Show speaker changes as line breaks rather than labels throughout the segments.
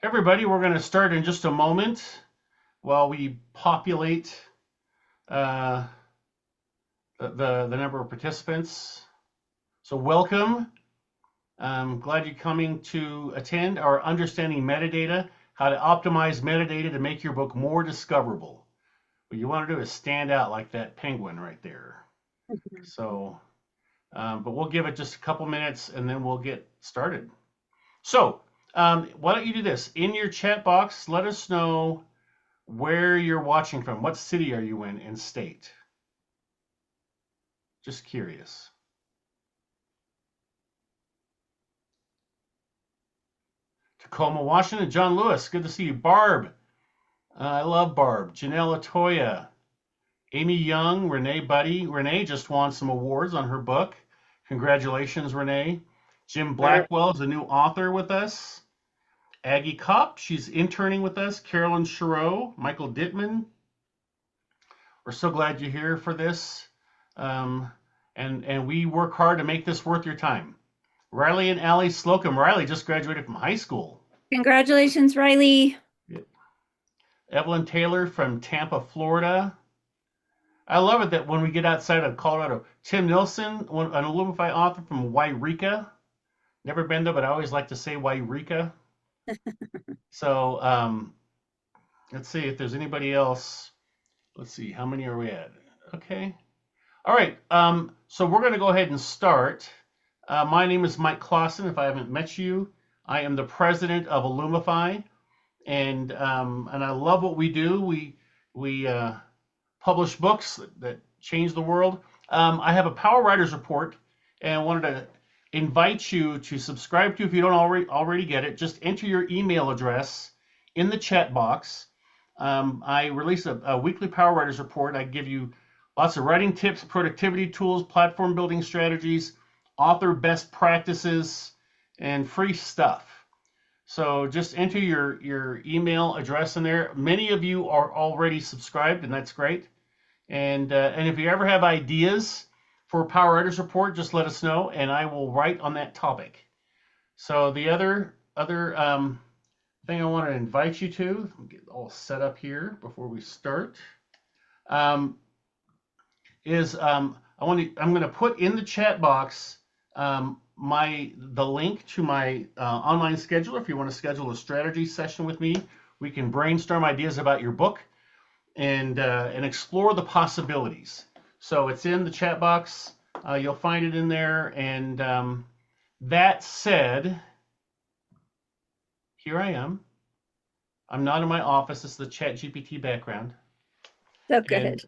Everybody, we're going to start in just a moment while we populate uh, the number of participants. So welcome. I'm glad you're coming to attend our Understanding Metadata, how to optimize metadata to make your book more discoverable. What you want to do is stand out like that penguin right there. So, but we'll give it just a couple minutes and then we'll get started. So, why don't you do this? In your chat box, let us know where you're watching from. What city are you in and state? Just curious. Tacoma, Washington. John Lewis, good to see you. Barb, I love Barb. Janelle Latoya, Amy Young, Renee Buddy. Renee just won some awards on her book. Congratulations, Renee. Jim
Our
Blackwell is a new author with us. Aggie Kopp, she's interning with us. Carolyn Chereau, Michael Dittman. We're so glad you're here for this. Um, and we work hard to make this worth your time. Riley and Allie Slocum. Riley just graduated from high school.
Congratulations, Riley.
Evelyn Taylor from Tampa, Florida. I love it that when we get outside of Colorado, Tim Nilsson, an Illumify author from Wairika. Never been there, but I always like to say Wairika. So let's see if there's anybody else. Let's see, how many are we at? Okay. All right. So we're going to go ahead and start. My name is Mike Clausen. If I haven't met you, I am the president of Illumify, and I love what we do. We publish books that change the world. I have a Power Writers report, and I wanted to invite you to subscribe to if you don't already get it. Just enter your email address in the chat box. I release a weekly Power Writers report. I give you lots of writing tips, productivity tools, platform building strategies, author best practices, and free stuff. So just enter your email address in there. Many of you are already subscribed, and that's great. And if you ever have ideas for a Power Writers Report, just let us know, and I will write on that topic. So the other thing I want to invite you to, get all set up here before we start, um, is I'm going to put in the chat box the link to my online scheduler. If you want to schedule a strategy session with me, we can brainstorm ideas about your book and explore the possibilities. So it's in the chat box. You'll find it in there. And that said, here I am. I'm not in my office. It's the Chat GPT background.
So
And
good.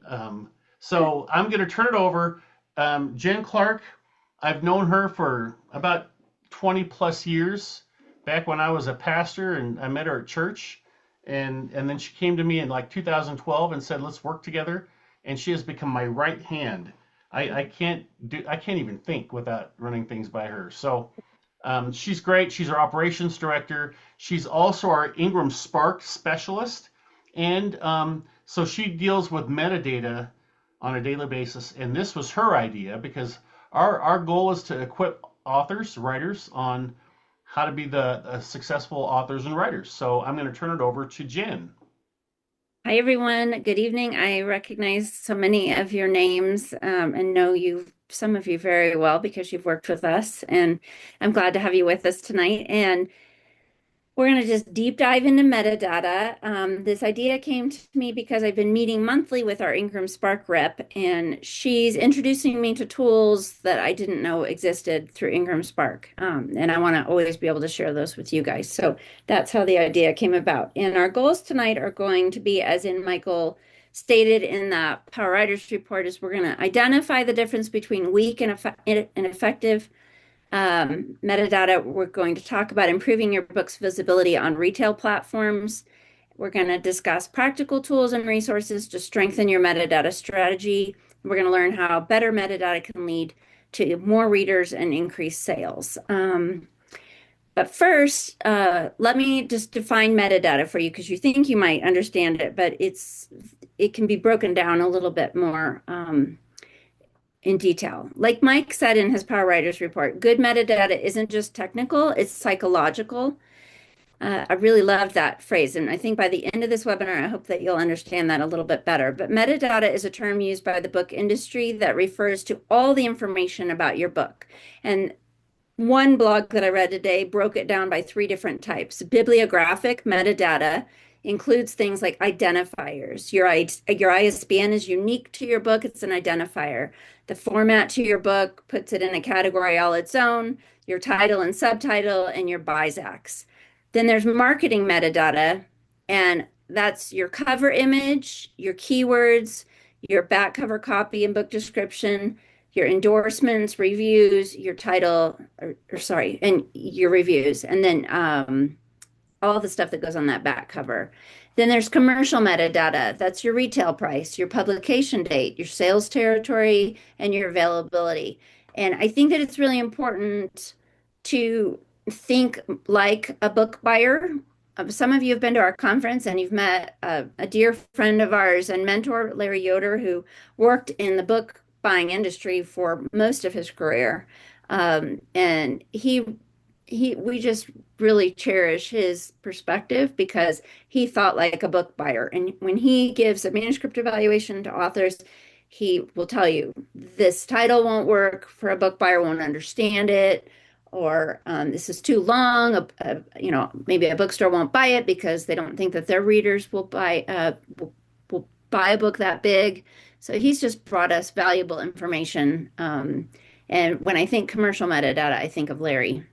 so I'm going to turn it over. Jen Clark, I've known her for about 20 plus years, back when I was a pastor and I met her at church. And then she came to me in like 2012 and said, let's work together. And she has become my right hand. I can't even think without running things by her. So she's great. She's our operations director. She's also our Ingram Spark specialist. And so she deals with metadata on a daily basis. And this was her idea because our goal is to equip authors, writers on how to be the successful authors and writers. So I'm going to turn it over to Jen.
Hi, everyone. Good evening. I recognize so many of your names and know some of you very well because you've worked with us. And I'm glad to have you with us tonight. And we're going to just deep dive into metadata. This idea came to me because I've been meeting monthly with our Ingram Spark rep, and she's introducing me to tools that I didn't know existed through Ingram Spark. And I want to always be able to share those with you guys. So that's how the idea came about. And our goals tonight are going to be, as in Michael stated in the Power Writers report, is we're going to identify the difference between weak and effective metadata. We're going to talk about improving your book's visibility on retail platforms. We're going to discuss practical tools and resources to strengthen your metadata strategy. We're going to learn how better metadata can lead to more readers and increase sales. But first, let me just define metadata for you because you think you might understand it, but it can be broken down a little bit more in detail. Like Mike said in his Power Writers report, good metadata isn't just technical, it's psychological. I really love that phrase. And I think by the end of this webinar, I hope that you'll understand that a little bit better. But metadata is a term used by the book industry that refers to all the information about your book. And one blog that I read today broke it down by three different types. Bibliographic metadata includes things like identifiers. Your ISBN is unique to your book, it's an identifier. The format to your book puts it in a category all its own, your title and subtitle, and your BISACs. Then there's marketing metadata, and that's your cover image, your keywords, your back cover copy and book description, your endorsements, reviews, your title, or sorry, and your reviews, and then all the stuff that goes on that back cover. Then there's commercial metadata. That's your retail price, your publication date, your sales territory, and your availability. And I think that it's really important to think like a book buyer. Some of you have been to our conference and you've met a dear friend of ours and mentor, Larry Yoder, who worked in the book buying industry for most of his career. And we just really cherish his perspective because he thought like a book buyer. And when he gives a manuscript evaluation to authors, he will tell you this title won't work for a book buyer, won't understand it, or this is too long. Maybe a bookstore won't buy it because they don't think that their readers will buy a book that big. So he's just brought us valuable information. And when I think commercial metadata, I think of Larry.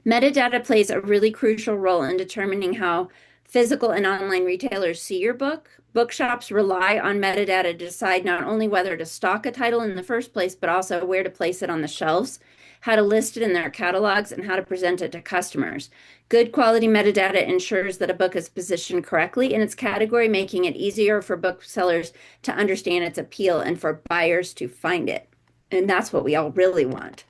Metadata plays a really crucial role in determining how physical and online retailers see your book. Bookshops rely on metadata to decide not only whether to stock a title in the first place, but also where to place it on the shelves, how to list it in their catalogs, and how to present it to customers. Good quality metadata ensures that a book is positioned correctly in its category, making it easier for booksellers to understand its appeal and for buyers to find it. And that's what we all really want.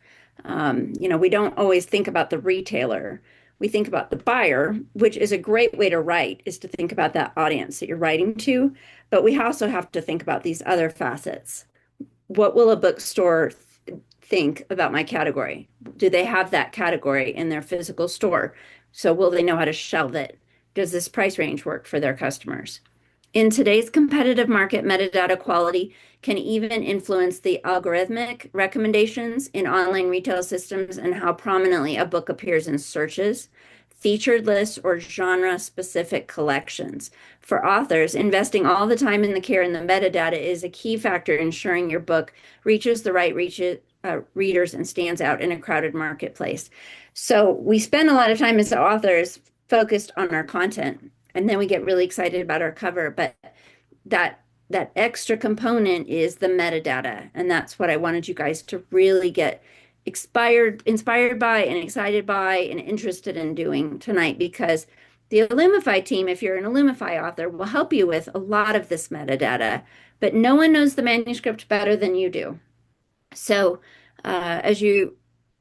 We don't always think about the retailer. We think about the buyer, which is a great way to write, is to think about that audience that you're writing to. But we also have to think about these other facets. What will a bookstore think about my category? Do they have that category in their physical store? So will they know how to shelve it? Does this price range work for their customers? In today's competitive market, metadata quality can even influence the algorithmic recommendations in online retail systems and how prominently a book appears in searches, featured lists, or genre-specific collections. For authors, investing all the time in the care and the metadata is a key factor ensuring your book reaches the right readers and stands out in a crowded marketplace. So we spend a lot of time as authors focused on our content. And then we get really excited about our cover, but that extra component is the metadata, and that's what I wanted you guys to really get inspired by and excited by and interested in doing tonight, because the Illumify team, if you're an Illumify author, will help you with a lot of this metadata, but no one knows the manuscript better than you do. So as you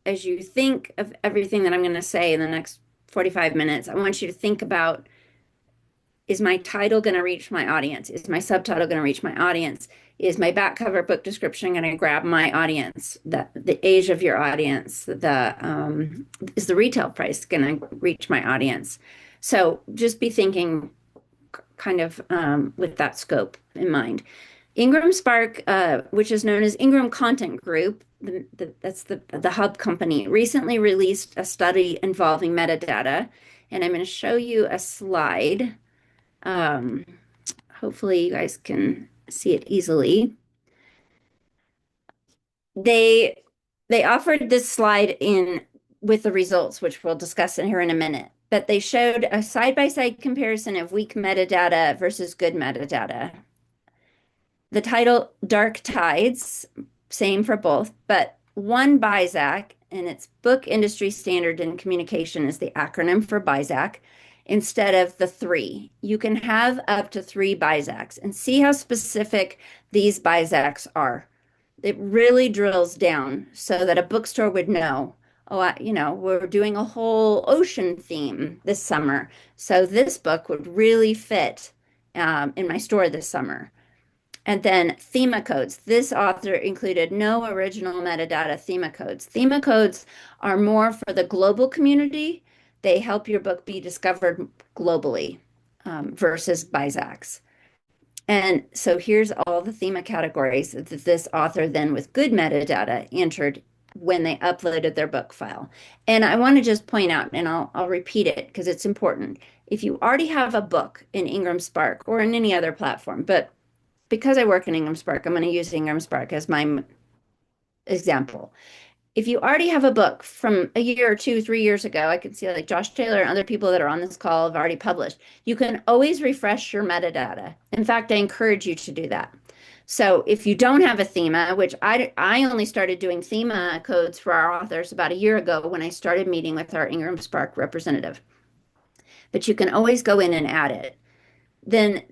think of everything that I'm going to say in the next 45 minutes, I want you to think about, is my title going to reach my audience? Is my subtitle going to reach my audience? Is my back cover book description going to grab my audience? The age of your audience? Is the retail price going to reach my audience? So just be thinking kind of with that scope in mind. Ingram Spark, which is known as Ingram Content Group, that's the hub company, recently released a study involving metadata. And I'm going to show you a slide. Hopefully you guys can see it easily. They offered this slide in with the results, which we'll discuss in here in a minute. But they showed a side-by-side comparison of weak metadata versus good metadata. The title Dark Tides, same for both, but one BISAC, and its book industry standard in communication is the acronym for BISAC, instead of the 3. You can have up to 3 BISACs, and see how specific these BISACs are. It really drills down so that a bookstore would know, we're doing a whole ocean theme this summer, so this book would really fit in my store this summer. And then thema codes. This author included no original metadata thema codes. Thema codes are more for the global community. They help your book be discovered globally versus BISACs. And so here's all the thema categories that this author then with good metadata entered when they uploaded their book file. And I want to just point out, and I'll repeat it because it's important. If you already have a book in Ingram Spark or in any other platform, but because I work in Ingram Spark, I'm going to use Ingram Spark as my example. If you already have a book from a year or two, 3 years ago, I can see like Josh Taylor and other people that are on this call have already published. You can always refresh your metadata. In fact, I encourage you to do that. So if you don't have a thema, which I only started doing thema codes for our authors about a year ago when I started meeting with our Ingram Spark representative, but you can always go in and add it. Then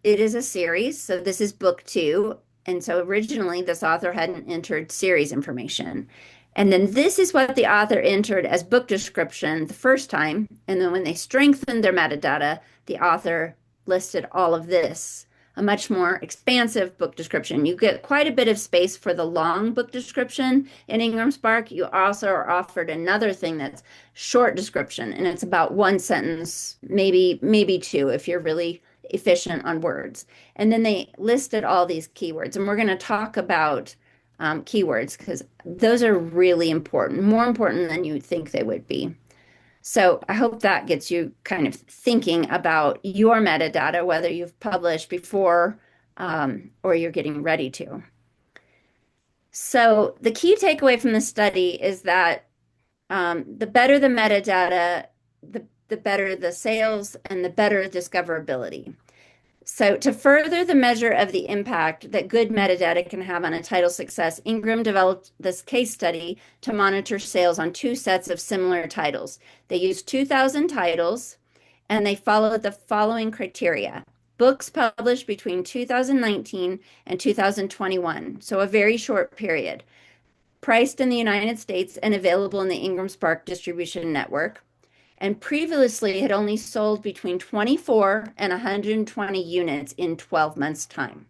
it is a series, so this is book two. And so originally this author hadn't entered series information. And then this is what the author entered as book description the first time. And then when they strengthened their metadata, the author listed all of this, a much more expansive book description. You get quite a bit of space for the long book description in Ingram Spark. You also are offered another thing that's short description, and it's about one sentence, maybe two if you're really efficient on words. And then they listed all these keywords, and we're going to talk about keywords because those are really important, more important than you think they would be. So I hope that gets you kind of thinking about your metadata, whether you've published before or you're getting ready to. So the key takeaway from the study is that the better the metadata, the better the sales and the better discoverability. So to further the measure of the impact that good metadata can have on a title success, Ingram developed this case study to monitor sales on two sets of similar titles. They used 2,000 titles and they followed the following criteria. Books published between 2019 and 2021, so a very short period. Priced in the United States and available in the Ingram Spark distribution network, and previously had only sold between 24 and 120 units in 12 months' time.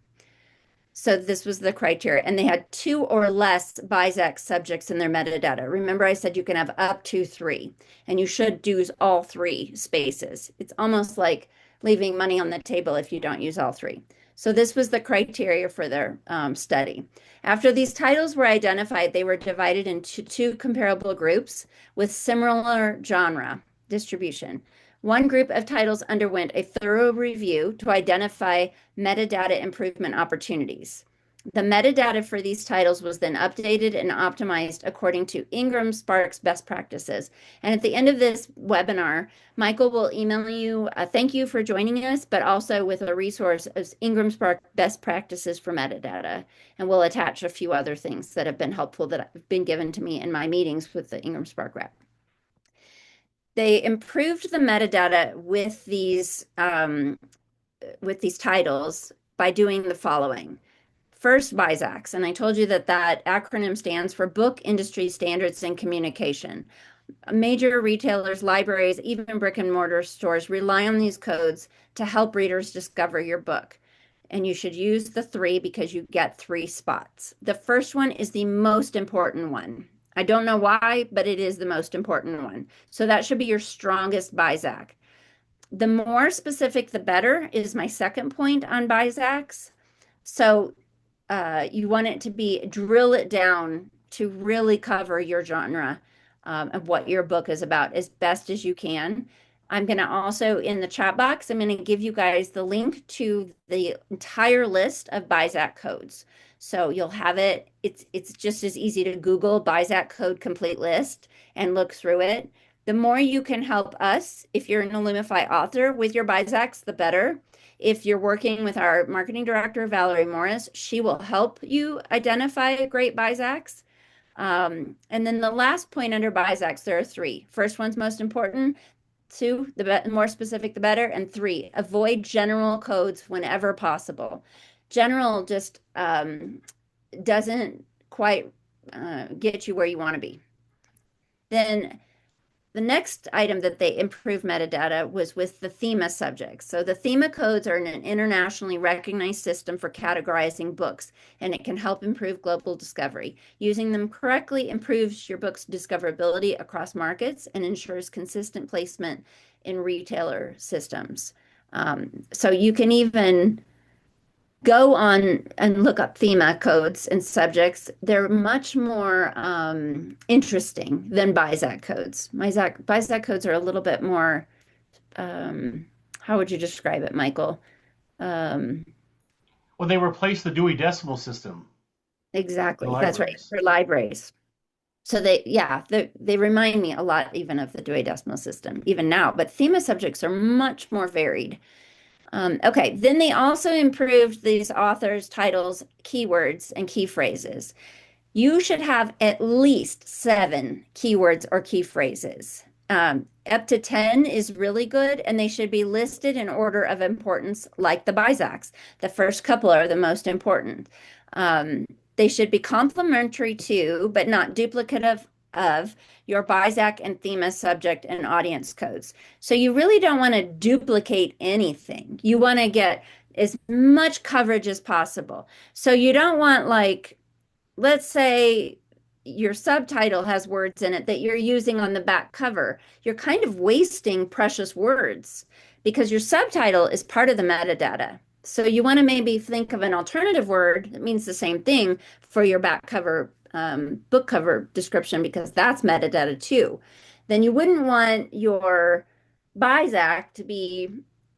So this was the criteria. And they had two or less BISAC subjects in their metadata. Remember, I said you can have up to three, and you should use all three spaces. It's almost like leaving money on the table if you don't use all three. So this was the criteria for their study. After these titles were identified, they were divided into two comparable groups with similar genre distribution. One group of titles underwent a thorough review to identify metadata improvement opportunities. The metadata for these titles was then updated and optimized according to Ingram Spark's best practices. And at the end of this webinar, Michael will email you a thank you for joining us, but also with a resource of Ingram Spark best practices for metadata. And we'll attach a few other things that have been helpful that have been given to me in my meetings with the Ingram Spark rep. They improved the metadata with these titles by doing the following. First, BISACs, and I told you that that acronym stands for Book Industry Standards and Communication. Major retailers, libraries, even brick and mortar stores rely on these codes to help readers discover your book. And you should use the three because you get 3 spots. The first one is the most important one. I don't know why, but it is the most important one. So that should be your strongest BISAC. The more specific, the better is my second point on BISACs. So you want it to be drill it down to really cover your genre of what your book is about as best as you can. I'm going to also, in the chat box, I'm going to give you guys the link to the entire list of BISAC codes. So you'll have it. It's just as easy to Google BISAC code complete list and look through it. The more you can help us, if you're an Illumify author with your BISACs, the better. If you're working with our marketing director, Valerie Morris, she will help you identify great BISACs. And then the last point under BISACs, there are 3. First one's most important. 2, the more specific, the better. And 3, avoid general codes whenever possible. General just doesn't quite get you where you want to be. Then The next item that they improved metadata was with the thema subjects. So the thema codes are an internationally recognized system for categorizing books, and it can help improve global discovery. Using them correctly improves your book's discoverability across markets and ensures consistent placement in retailer systems. So you can even go on and look up thema codes and subjects. They're much more interesting than BISAC codes. BISAC codes are a little bit more, how would you describe it, Michael? Um,
Well, they replaced the Dewey Decimal System in
exactly. That's right.
libraries.
For libraries. So they remind me a lot even of the Dewey Decimal System, even now. But thema subjects are much more varied. Okay, then they also improved these authors' titles, keywords, and key phrases. You should have at least 7 keywords or key phrases. Up to 10 is really good, and they should be listed in order of importance, like the BISACs. The first couple are the most important. They should be complementary to, but not duplicative of, your BISAC and thema subject and audience codes. So you really don't want to duplicate anything. You want to get as much coverage as possible. So you don't want, like, let's say your subtitle has words in it that you're using on the back cover. You're kind of wasting precious words because your subtitle is part of the metadata. So you want to maybe think of an alternative word that means the same thing for your back cover, book cover description, because that's metadata too. Then you wouldn't want your BISAC to be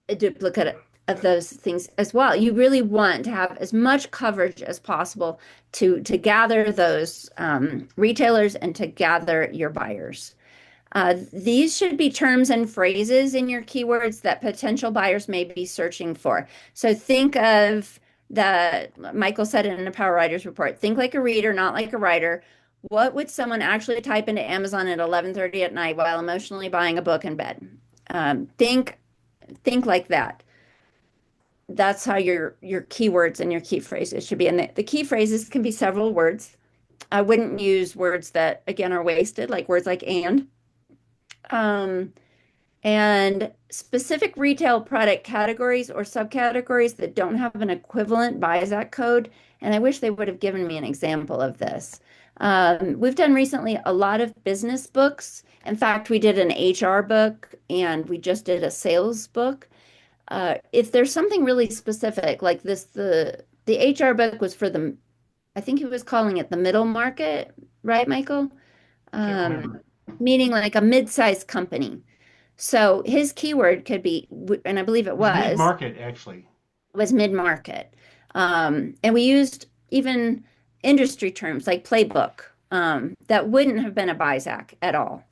a duplicate of those things as well. You really want to have as much coverage as possible to gather those retailers and to gather your buyers. These should be terms and phrases in your keywords that potential buyers may be searching for. So think of Michael said it in a Power Writers report, think like a reader, not like a writer. What would someone actually type into Amazon at 11:30 at night while emotionally buying a book in bed? Think like that. That's how your keywords and your key phrases should be. And the key phrases can be several words. I wouldn't use words that, again, are wasted, like words like um, and specific retail product categories or subcategories that don't have an equivalent BISAC code. And I wish they would have given me an example of this. We've done recently a lot of business books. In fact, we did an HR book and we just did a sales book. If there's something really specific like this, the HR book was for I think he was calling it the middle market, right, Michael?
Can't
Um,
remember.
Meaning like a mid-sized company. So his keyword could be, and I believe it
It was mid-market, actually.
was mid-market. And we used even industry terms like playbook, that wouldn't have been a BISAC at all.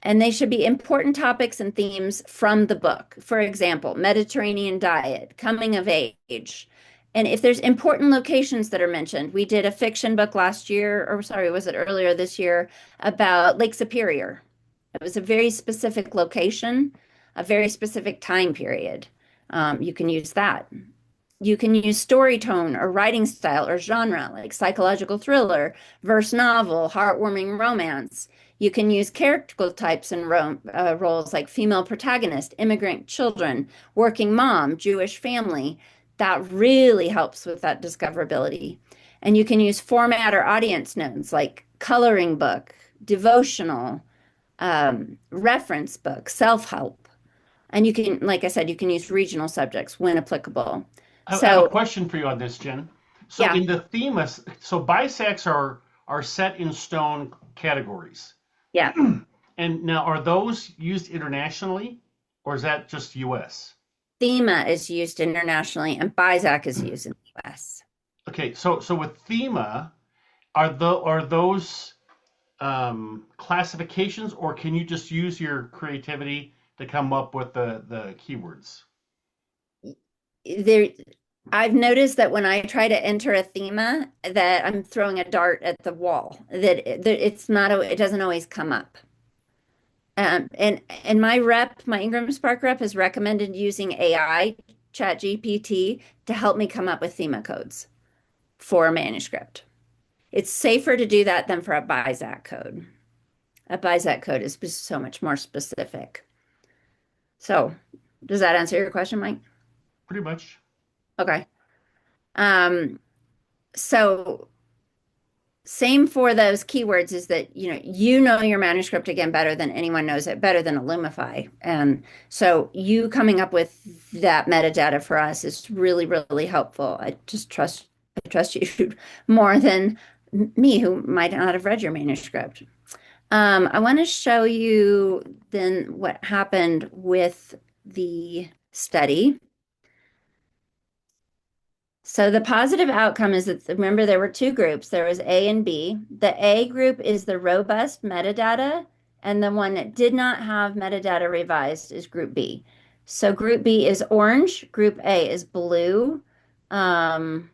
And they should be important topics and themes from the book. For example, Mediterranean diet, coming of age. And if there's important locations that are mentioned, we did a fiction book last year, or sorry, was it earlier this year, about Lake Superior. It was a very specific location, a very specific time period. You can use that. You can use story tone or writing style or genre, like psychological thriller, verse novel, heartwarming romance. You can use character types and roles like female protagonist, immigrant children, working mom, Jewish family. That really helps with that discoverability. And you can use format or audience notes like coloring book, devotional, reference book, self-help. And you can, like I said, you can use regional subjects when applicable.
I have a
So,
question for you on this, Jen. So
yeah,
in the theme, so BISACs are set in stone categories.
yeah.
And now, are those used internationally, or is that just US?
Thema is used internationally and BISAC is used in the US.
Okay, so with thema, are those classifications, or can you just use your creativity to come up with the keywords?
There, I've noticed that when I try to enter a thema, that I'm throwing a dart at the wall, that it's not, it doesn't always come up. And my Ingram Spark rep has recommended using AI, Chat GPT, to help me come up with thema codes for a manuscript. It's safer to do that than for a BISAC code. A BISAC code is so much more specific. So, does that answer your question, Mike?
Pretty much.
Okay. Um, so same for those keywords is that you know your manuscript again better than anyone knows it, better than Illumify. And so you coming up with that metadata for us is really, really helpful. I trust you more than me, who might not have read your manuscript. I want to show you then what happened with the study. So the positive outcome is that, remember, there were two groups. There was A and B. The A group is the robust metadata, and the one that did not have metadata revised is group B. So group B is orange, group A is blue. Um,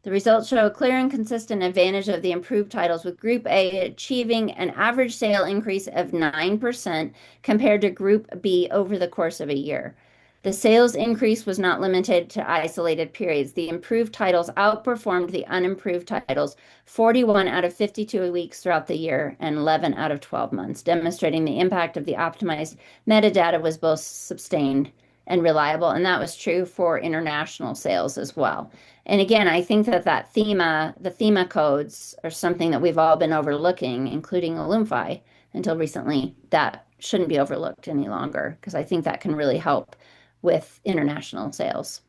the results show a clear and consistent advantage of the improved titles, with Group A achieving an average sale increase of 9% compared to Group B over the course of a year. The sales increase was not limited to isolated periods. The improved titles outperformed the unimproved titles 41 out of 52 weeks throughout the year and 11 out of 12 months, demonstrating the impact of the optimized metadata was both sustained and reliable. And that was true for international sales as well. And again, I think the thema codes are something that we've all been overlooking, including Illumify, until recently. That shouldn't be overlooked any longer because I think that can really help with international sales.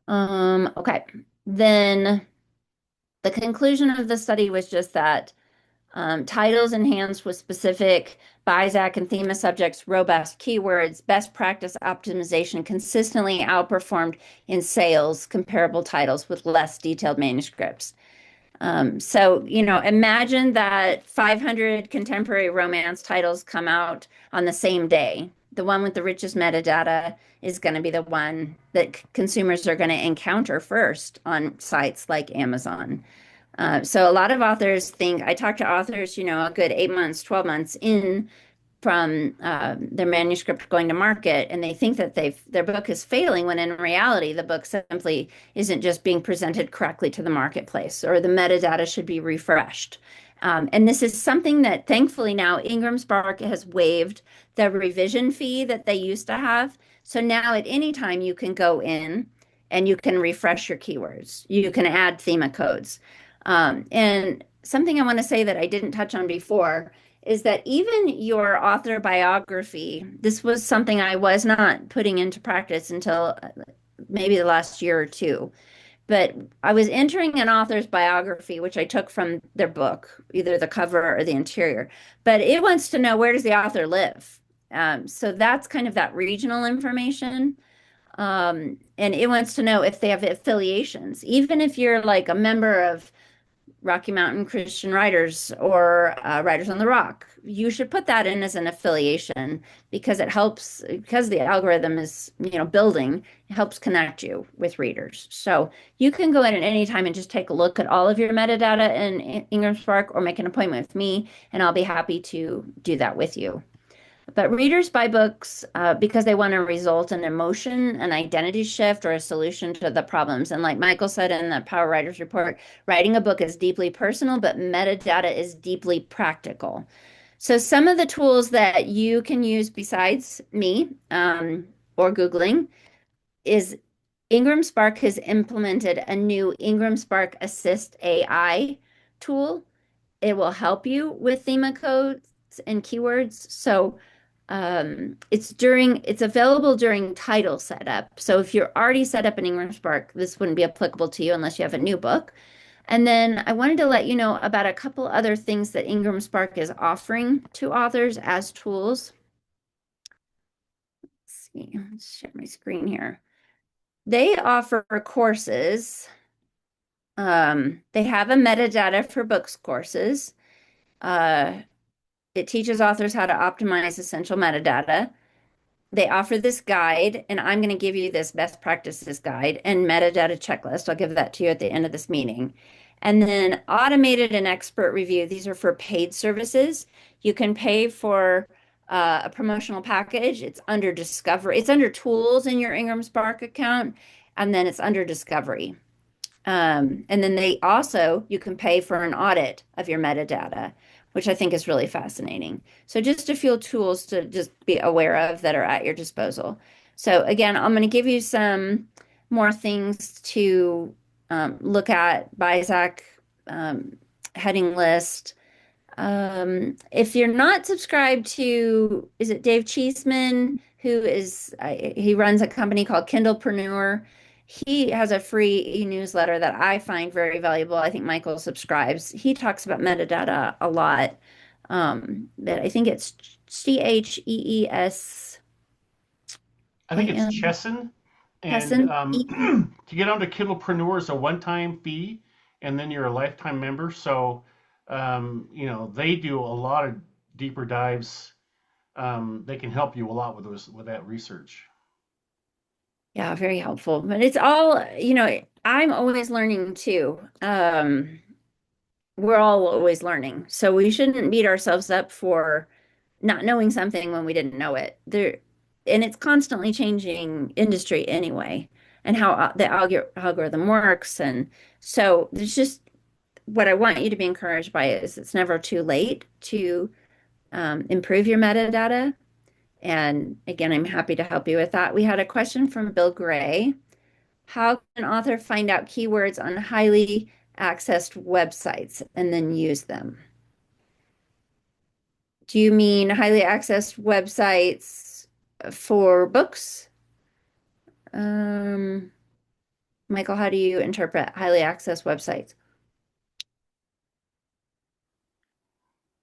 Okay. Then the conclusion of the study was just that titles enhanced with specific BISAC and thema subjects, robust keywords, best practice optimization consistently outperformed in sales comparable titles with less detailed manuscripts. So, imagine that 500 contemporary romance titles come out on the same day. The one with the richest metadata is going to be the one that consumers are going to encounter first on sites like Amazon. So a lot of authors think, I talk to authors, a good 8 months, 12 months in from their manuscript going to market, and they think that their book is failing when in reality the book simply isn't just being presented correctly to the marketplace, or the metadata should be refreshed. And this is something that thankfully now Ingram Spark has waived the revision fee that they used to have. So now at any time you can go in and you can refresh your keywords. You can add thema codes. And something I want to say that I didn't touch on before is that even your author biography, this was something I was not putting into practice until maybe the last year or two. But I was entering an author's biography, which I took from their book, either the cover or the interior. But it wants to know, where does the author live? So that's kind of that regional information. And it wants to know if they have affiliations. Even if you're like a member of Rocky Mountain Christian Writers or Writers on the Rock, you should put that in as an affiliation because it helps, because the algorithm is, building, it helps connect you with readers. So you can go in at any time and just take a look at all of your metadata in Ingram Spark or make an appointment with me, and I'll be happy to do that with you. But readers buy books because they want to result in emotion, an identity shift, or a solution to the problems. And like Michael said in the Power Writers Report, writing a book is deeply personal, but metadata is deeply practical. So some of the tools that you can use besides me or Googling is Ingram Spark has implemented a new Ingram Spark Assist AI tool. It will help you with thema codes and keywords. So it's available during title setup. So if you're already set up in Ingram Spark, this wouldn't be applicable to you unless you have a new book. And then I wanted to let you know about a couple other things that Ingram Spark is offering to authors as tools. Let's see, let's share my screen here. They offer courses. They have a metadata for books courses. Uh, it teaches authors how to optimize essential metadata. They offer this guide, and I'm going to give you this best practices guide and metadata checklist. I'll give that to you at the end of this meeting. And then automated and expert review. These are for paid services. You can pay for a promotional package. It's under Discovery. It's under Tools in your Ingram Spark account, and then it's under Discovery. And then you can pay for an audit of your metadata. which I think is really fascinating. So just a few tools to just be aware of that are at your disposal. So again, I'm going to give you some more things to look at: BISAC, um, heading list. If you're not subscribed to, is it Dave Cheeseman, who is, he runs a company called Kindlepreneur. He has a free e-newsletter that I find very valuable. I think Michael subscribes. He talks about metadata a lot. But I think it's Cheeseman.
I think it's Chesson, and
Chesson.
to get onto Kindlepreneur is a one-time fee, and then you're a lifetime member. So, they do a lot of deeper dives. They can help you a lot with that research.
Yeah, very helpful. But it's all, I'm always learning too. We're all always learning. So we shouldn't beat ourselves up for not knowing something when we didn't know it. And it's constantly changing industry anyway, and how the algorithm works. And so there's just what I want you to be encouraged by is it's never too late to improve your metadata. And again, I'm happy to help you with that. We had a question from Bill Gray. How can an author find out keywords on highly accessed websites and then use them? Do you mean highly accessed websites for books? Um, Michael, how do you interpret highly accessed websites?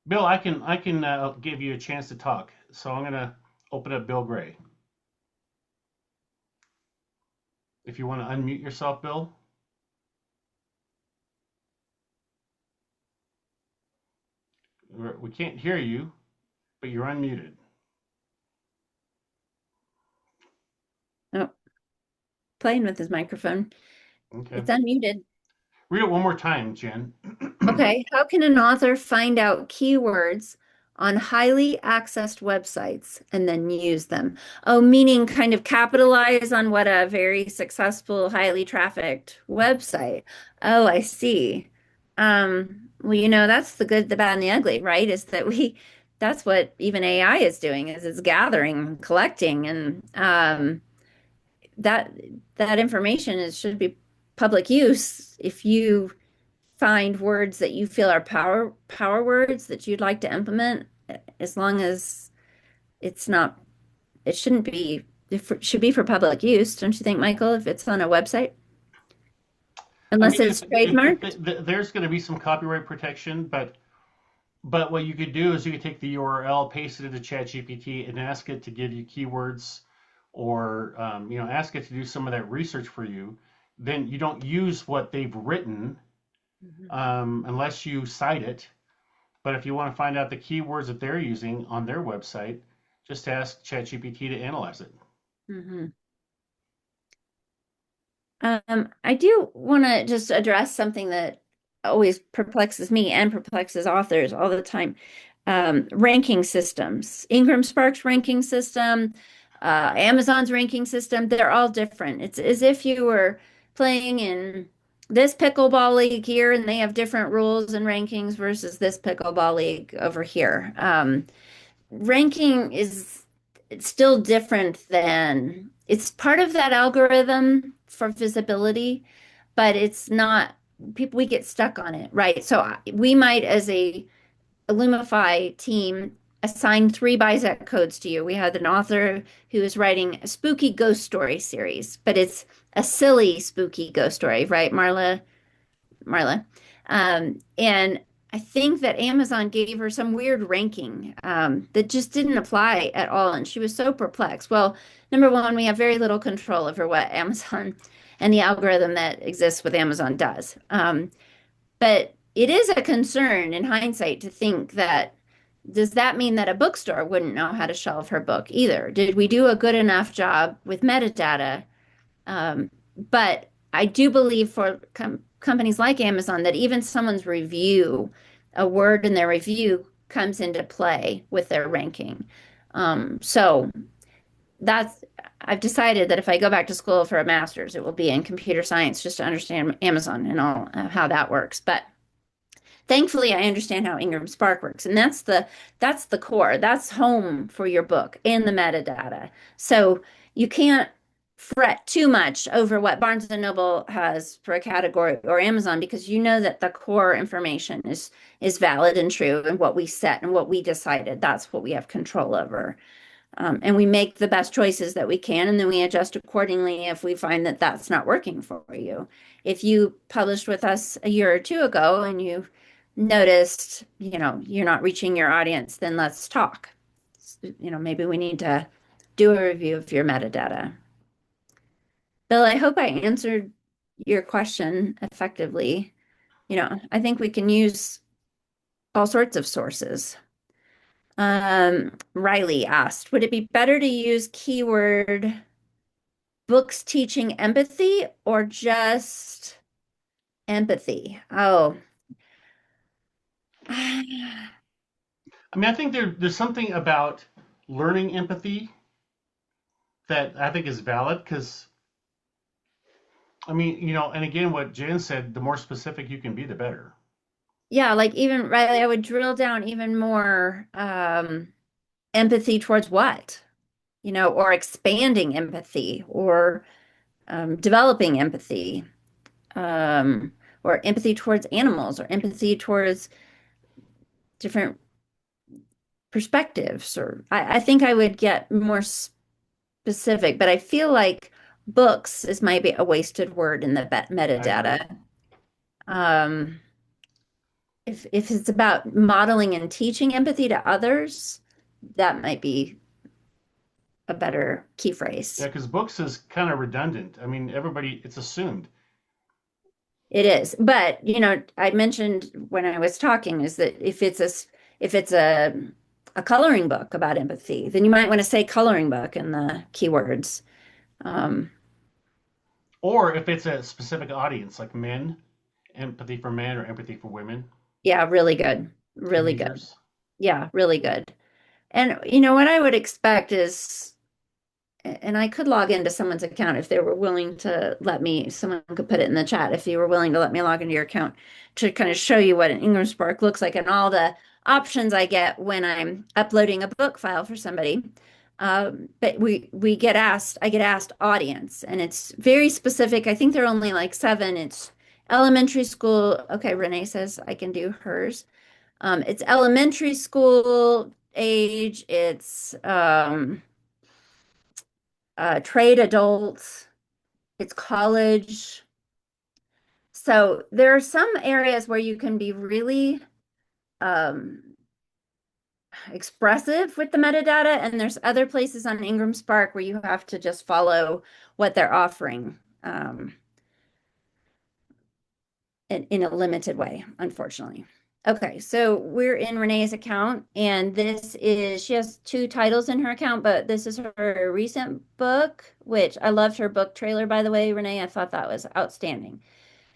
Bill, I can give you a chance to talk. So I'm gonna open up Bill Gray. If you want to unmute yourself, Bill. We can't hear you, but you're unmuted.
Oh, playing with his microphone.
Okay.
It's unmuted.
Read it one more time, Jen.
Okay, how can an author find out keywords on highly accessed websites and then use them? Oh, meaning kind of capitalize on what a very successful, highly trafficked website. Oh, I see. Well, that's the good, the bad, and the ugly, right? Is that that's what even AI is doing, is it's gathering, collecting, and that that information should be public use. If you find words that you feel are power words that you'd like to implement, as long as it's not, it shouldn't be, it should be for public use, don't you think, Michael, if it's on a website?
I
Unless
mean,
it's
if
trademarked?
there's going to be some copyright protection, but what you could do is you could take the URL, paste it into ChatGPT, and ask it to give you keywords, or ask it to do some of that research for you. Then you don't use what they've written unless you cite it. But if you want to find out the keywords that they're using on their website, just ask ChatGPT to analyze it.
Mhm. I do want to just address something that always perplexes me and perplexes authors all the time. Ranking systems, Ingram Spark's ranking system, Amazon's ranking system, they're all different. It's as if you were playing in this pickleball league here and they have different rules and rankings versus this pickleball league over here. Ranking is, it's still different than, it's part of that algorithm for visibility, but it's not, people, we get stuck on it, right? So we might, as a Illumify team, assign three BISAC codes to you. We had an author who is writing a spooky ghost story series, but it's a silly spooky ghost story, right, Marla? And I think that Amazon gave her some weird ranking that just didn't apply at all. And she was so perplexed. Well, number one, we have very little control over what Amazon and the algorithm that exists with Amazon does. But it is a concern in hindsight to think that, does that mean that a bookstore wouldn't know how to shelve her book either? Did we do a good enough job with metadata? But I do believe for companies like Amazon that even someone's review, a word in their review comes into play with their ranking. So that's, I've decided that if I go back to school for a master's, it will be in computer science just to understand Amazon and all how that works. But Thankfully, I understand how Ingram Spark works, and that's the core. That's home for your book and the metadata. So you can't fret too much over what Barnes and Noble has for a category or Amazon because you know that the core information is valid and true and what we set and what we decided. That's what we have control over. And we make the best choices that we can, and then we adjust accordingly if we find that that's not working for you. If you published with us a year or two ago and you noticed, you're not reaching your audience, then let's talk. Maybe we need to do a review of your metadata. Bill, I hope I answered your question effectively. I think we can use all sorts of sources. Riley asked, would it be better to use keyword books teaching empathy or just empathy? Oh,
I mean, I think there's something about learning empathy that I think is valid because I mean, and again, what Jen said, the more specific you can be, the better.
yeah, like even Riley, I would drill down even more. Empathy towards what? Or expanding empathy or developing empathy, um, or empathy towards animals or empathy towards different perspectives. Or I think I would get more specific, but I feel like books is maybe a wasted word in the
I agree.
metadata. Um, if it's about modeling and teaching empathy to others, that might be a better key
Yeah,
phrase.
because books is kind of redundant. I mean, it's assumed.
It is. But, I mentioned when I was talking is that if it's a coloring book about empathy, then you might want to say coloring book in the keywords. Um,
Or if it's a specific audience, like men, empathy for men or empathy for women,
yeah, really good. Really good.
teenagers.
Yeah, really good. And what I would expect is, and I could log into someone's account if they were willing to let me, someone could put it in the chat if you were willing to let me log into your account to kind of show you what an Ingram Spark looks like and all the options I get when I'm uploading a book file for somebody. But I get asked audience, and it's very specific. I think there are only like seven. It's elementary school. Okay, Renee says I can do hers. It's elementary school age. It's trade adults, it's college. So there are some areas where you can be really um, expressive with the metadata, and there's other places on Ingram Spark where you have to just follow what they're offering in a limited way, unfortunately. Okay, so we're in Renee's account, and she has two titles in her account, but this is her recent book, which I loved her book trailer, by the way, Renee. I thought that was outstanding.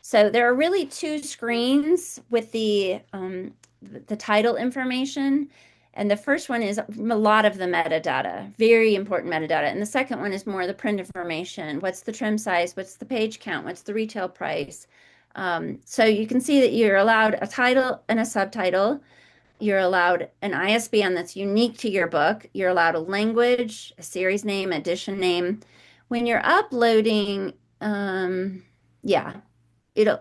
So there are really two screens with the title information. And the first one is a lot of the metadata, very important metadata. And the second one is more the print information. What's the trim size? What's the page count? What's the retail price? So you can see that you're allowed a title and a subtitle. You're allowed an ISBN that's unique to your book. You're allowed a language, a series name, edition name. When you're uploading, yeah, it'll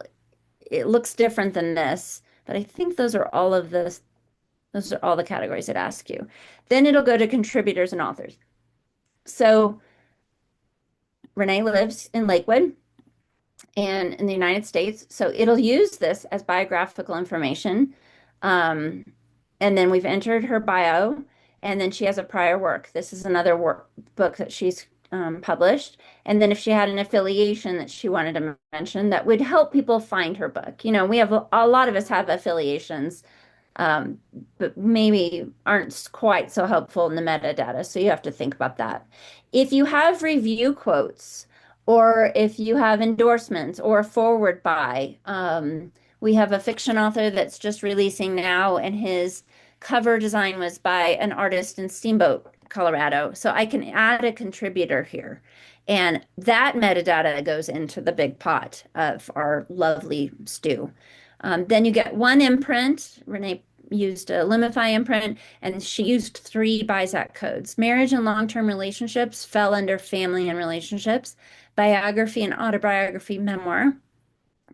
it looks different than this, but I think those are all the categories it asks you. Then it'll go to contributors and authors. So Renee lives in Lakewood and in the United States, so it'll use this as biographical information. And then we've entered her bio, and then she has a prior work. This is another book that she's published. And then if she had an affiliation that she wanted to mention that would help people find her book. We have a lot of us have affiliations, um, but maybe aren't quite so helpful in the metadata. So you have to think about that. If you have review quotes, or if you have endorsements or a forward by, we have a fiction author that's just releasing now, and his cover design was by an artist in Steamboat, Colorado. So I can add a contributor here. And that metadata goes into the big pot of our lovely stew. Then you get one imprint. Renee used a Illumify imprint, and she used three BISAC codes. Marriage and long-term relationships fell under family and relationships. Biography and autobiography, memoir.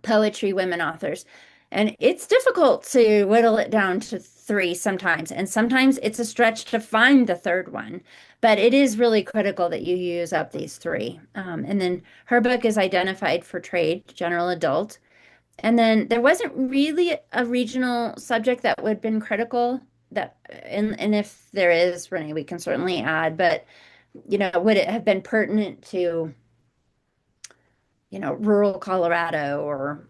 Poetry, women authors. And it's difficult to whittle it down to three sometimes. And sometimes it's a stretch to find the third one. But it is really critical that you use up these three. And then her book is identified for trade, general adult. And then there wasn't really a regional subject that would have been critical that, and if there is, Renee, we can certainly add, but would it have been pertinent to, rural Colorado or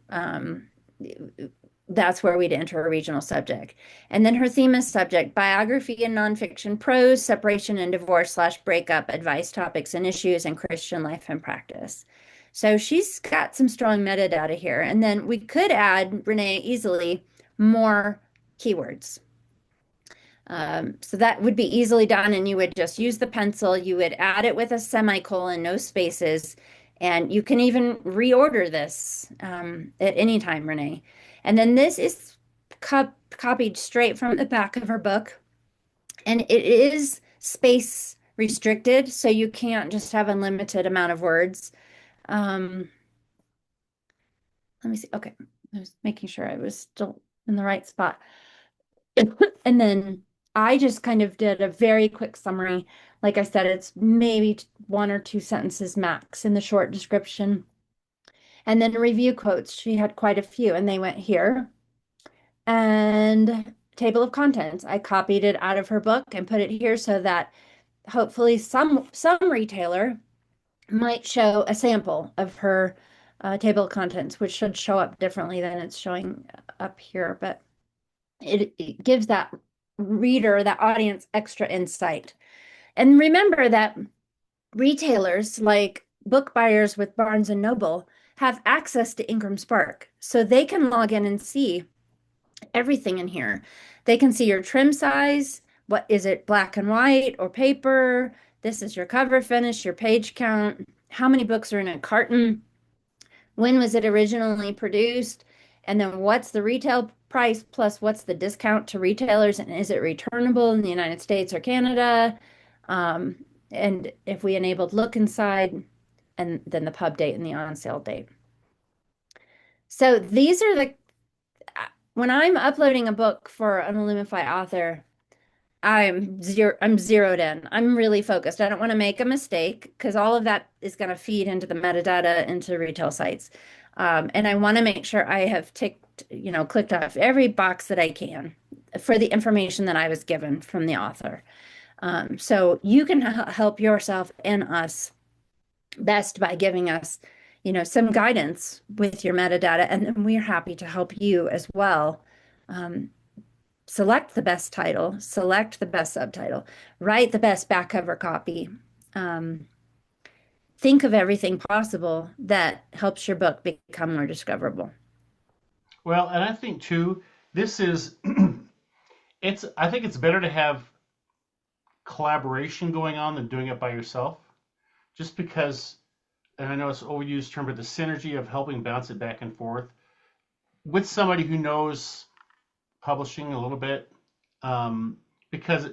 that's where we'd enter a regional subject. And then her theme is subject, biography and nonfiction prose, separation and divorce / breakup, advice, topics and issues, and Christian life and practice. So she's got some strong metadata here. And then we could add, Renee, easily more keywords. So that would be easily done, and you would just use the pencil. You would add it with a semicolon, no spaces, and you can even reorder this at any time, Renee. And then this is copied straight from the back of her book, and it is space restricted, so you can't just have unlimited amount of words. Let me see. Okay, I was making sure I was still in the right spot. And then I just kind of did a very quick summary. Like I said, it's maybe one or two sentences max in the short description. And then review quotes. She had quite a few, and they went here. And table of contents. I copied it out of her book and put it here so that hopefully some retailer might show a sample of her table of contents, which should show up differently than it's showing up here. But it gives that reader, that audience, extra insight. And remember that retailers like book buyers with Barnes and Noble have access to Ingram Spark. So they can log in and see everything in here. They can see your trim size. What is it, black and white or paper? This is your cover finish, your page count, how many books are in a carton, when was it originally produced, and then what's the retail price plus what's the discount to retailers, and is it returnable in the United States or Canada? And if we enabled look inside, and then the pub date and the on sale date. So these are when I'm uploading a book for an Illumify author, I'm zeroed in. I'm really focused. I don't want to make a mistake because all of that is going to feed into the metadata into retail sites. And I want to make sure I have clicked off every box that I can for the information that I was given from the author. So you can help yourself and us best by giving us, some guidance with your metadata, and then we're happy to help you as well. Select the best title, select the best subtitle, write the best back cover copy. Think of everything possible that helps your book become more discoverable.
Well, and I think too, this is I think it's better to have collaboration going on than doing it by yourself. Just because, and I know it's an overused term, but the synergy of helping bounce it back and forth with somebody who knows publishing a little bit, because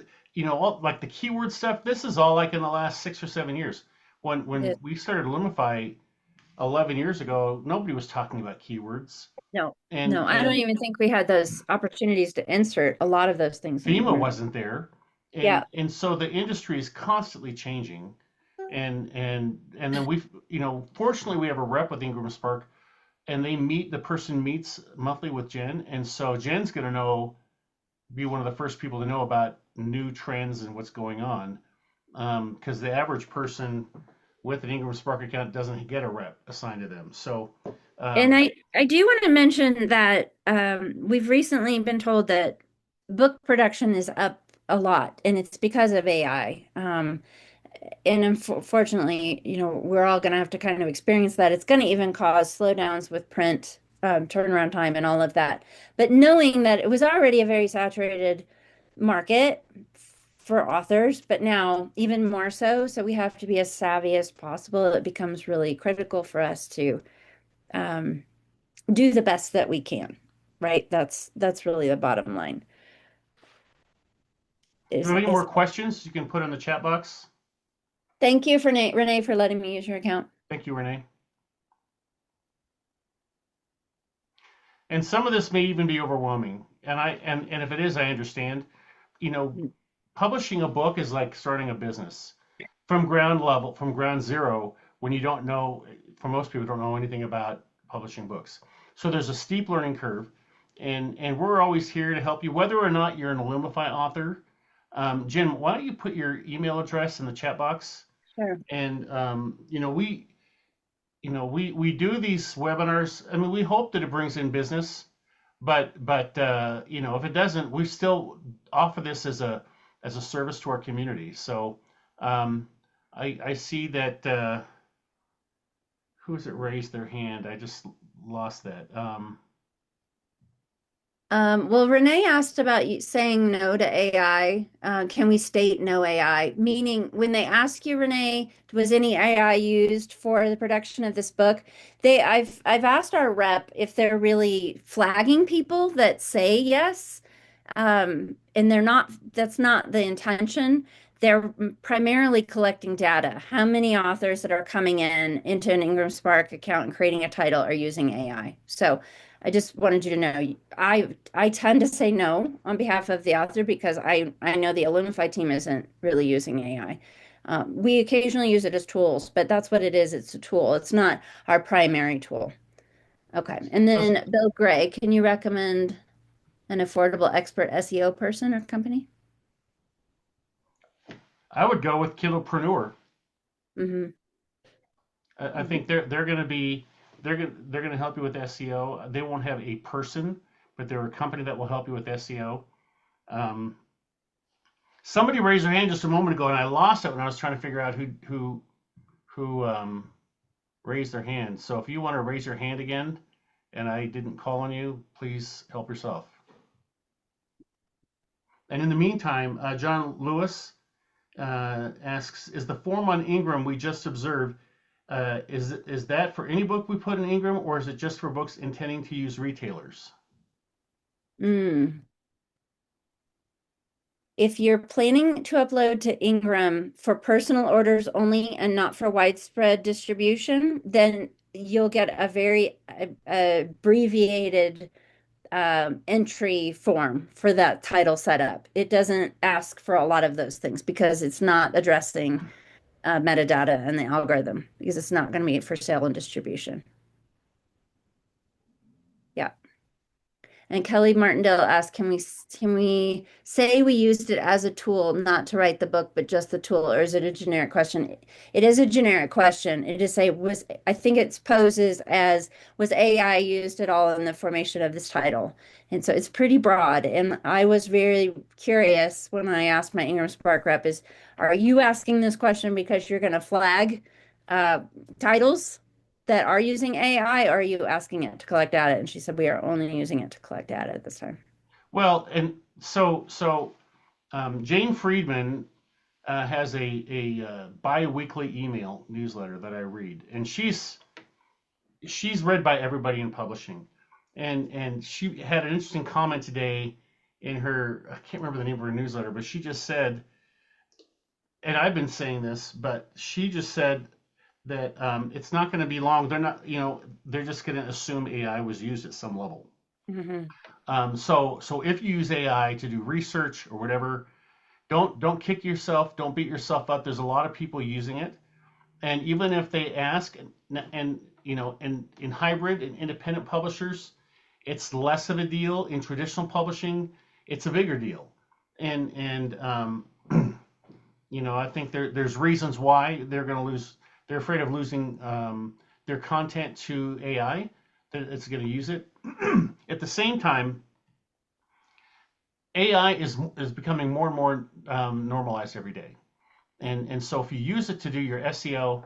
like the keyword stuff, this is all like in the last 6 or 7 years. When we started Illumify 11 years ago, nobody was talking about keywords,
No,
and
no, I don't even think we had those opportunities to insert a lot of those things
FEMA
anymore.
wasn't there,
Yeah.
and so the industry is constantly changing, and then fortunately we have a rep with Ingram Spark, and the person meets monthly with Jen, and so Jen's going to be one of the first people to know about new trends and what's going on, because the average person with an Ingram Spark account doesn't get a rep assigned to them. So,
And I do want to mention that we've recently been told that book production is up a lot, and it's because of AI. And unfortunately, we're all going to have to kind of experience that. It's going to even cause slowdowns with print, turnaround time, and all of that. But knowing that it was already a very saturated market for authors, but now even more so. So we have to be as savvy as possible. It becomes really critical for us to do the best that we can. right? That's really the bottom line.
If you have any more
Is
questions, you can put in the chat box.
Thank you for Renee for letting me use your account.
Thank you, Renee. And some of this may even be overwhelming. And if it is, I understand. You know, publishing a book is like starting a business from ground level, from ground zero, when you don't know, for most people, don't know anything about publishing books. So there's a steep learning curve, and we're always here to help you, whether or not you're an Illumify author. Jen, why don't you put your email address in the chat box?
Sure.
And we do these webinars. I mean, we hope that it brings in business, but if it doesn't, we still offer this as a service to our community. So I see that who's it raised their hand? I just lost that.
Well, Renee asked about you saying no to AI. Can we state no AI? Meaning, when they ask you, Renee, was any AI used for the production of this book? I've asked our rep if they're really flagging people that say yes, and that's not the intention. They're primarily collecting data. How many authors that are coming in into an Ingram Spark account and creating a title are using AI? So I just wanted you to know, I tend to say no on behalf of the author because I know the Illumify team isn't really using AI. We occasionally use it as tools, but that's what it is. It's a tool. It's not our primary tool. Okay. And
So
then Bill Gray, can you recommend an affordable expert SEO person or company?
I would go with Killopreneur.
Mm-hmm.
I think they're going to be they're going to help you with SEO. They won't have a person, but they're a company that will help you with SEO. Um, Somebody raised their hand just a moment ago, and I lost it when I was trying to figure out who raised their hand. So if you want to raise your hand again, and I didn't call on you, please help yourself. And in the meantime, John Lewis asks, is the form on Ingram we just observed, is that for any book we put in Ingram, or is it just for books intending to use retailers?
Mm. If you're planning to upload to Ingram for personal orders only and not for widespread distribution, then you'll get a very abbreviated entry form for that title setup. It doesn't ask for a lot of those things because it's not addressing metadata and the algorithm because it's not going to be for sale and distribution. Yeah. And Kelly Martindale asked, can we say we used it as a tool, not to write the book, but just the tool, or is it a generic question? It is a generic question. It is I think it poses as, was AI used at all in the formation of this title? And so it's pretty broad. And I was very curious when I asked my Ingram Spark rep is, are you asking this question because you're going to flag uh, titles that are using AI, or are you asking it to collect data? And she said, we are only using it to collect data at this time.
Well, and so Jane Friedman has a bi-weekly email newsletter that I read, and she's read by everybody in publishing, and she had an interesting comment today in her, I can't remember the name of her newsletter, but she just said, and I've been saying this, but she just said that it's not going to be long. They're not, they're just going to assume AI was used at some level.
Mm-hmm.
So if you use AI to do research or whatever, don't kick yourself, don't beat yourself up. There's a lot of people using it, and even if they ask, and in hybrid and independent publishers, it's less of a deal. In traditional publishing, it's a bigger deal, and I think there's reasons why they're going to lose. They're afraid of losing their content to AI. That it's going to use it. At the same time, AI is becoming more and more normalized every day. And so if you use it to do your SEO,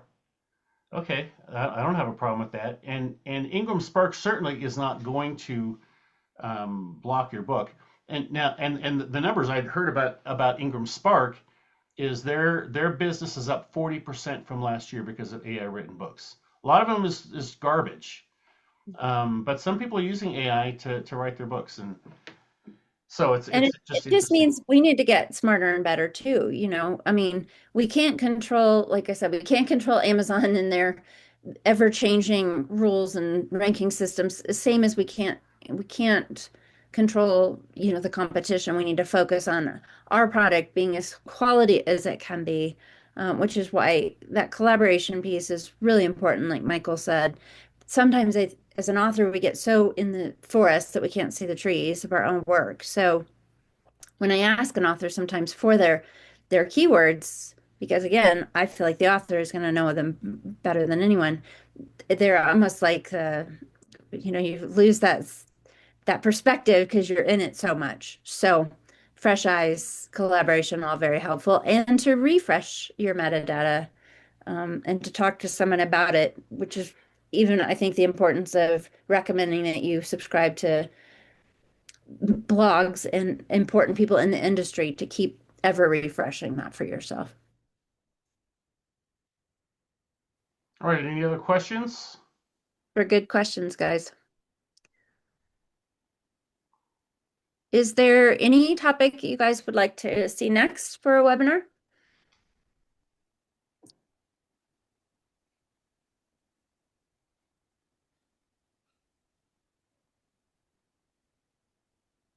okay, I don't have a problem with that. And Ingram Spark certainly is not going to block your book. And now and the numbers I'd heard about Ingram Spark is their business is up 40% from last year because of AI written books. A lot of them is garbage, But some people are using AI to write their books, and so it's
And
it's
it
just
just
interesting.
means we need to get smarter and better too, you know. I mean, we can't control, like I said, we can't control Amazon and their ever-changing rules and ranking systems, same as we can't control, you know, the competition. We need to focus on our product being as quality as it can be, which is why that collaboration piece is really important, like Michael said. Sometimes as an author, we get so in the forest that we can't see the trees of our own work. So when I ask an author sometimes for their keywords, because again, I feel like the author is going to know them better than anyone. They're almost like you know, you lose that perspective because you're in it so much. So fresh eyes, collaboration, all very helpful, and to refresh your metadata and to talk to someone about it, which is even I think the importance of recommending that you subscribe to blogs and important people in the industry to keep ever refreshing that for yourself.
All right, any other questions?
For good questions, guys. Is there any topic you guys would like to see next for a webinar?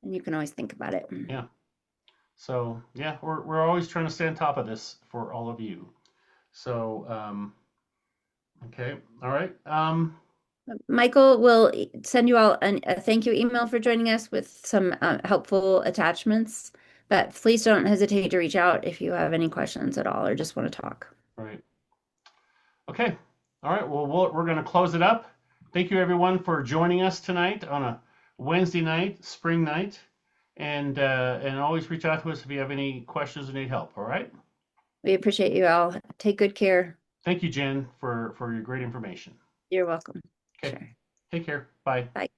And you can always think about it.
Yeah. So yeah, we're always trying to stay on top of this for all of you. So okay, all right.
Michael will send you all a thank you email for joining us with some helpful attachments. But please don't hesitate to reach out if you have any questions at all or just want to talk.
All right. Okay. All right. Well, we're going to close it up. Thank you, everyone, for joining us tonight on a Wednesday night, spring night, and always reach out to us if you have any questions or need help. All right.
We appreciate you all. Take good care.
Thank you, Jen, for your great information.
You're welcome.
Okay.
Sure.
Take care. Bye.
Bye.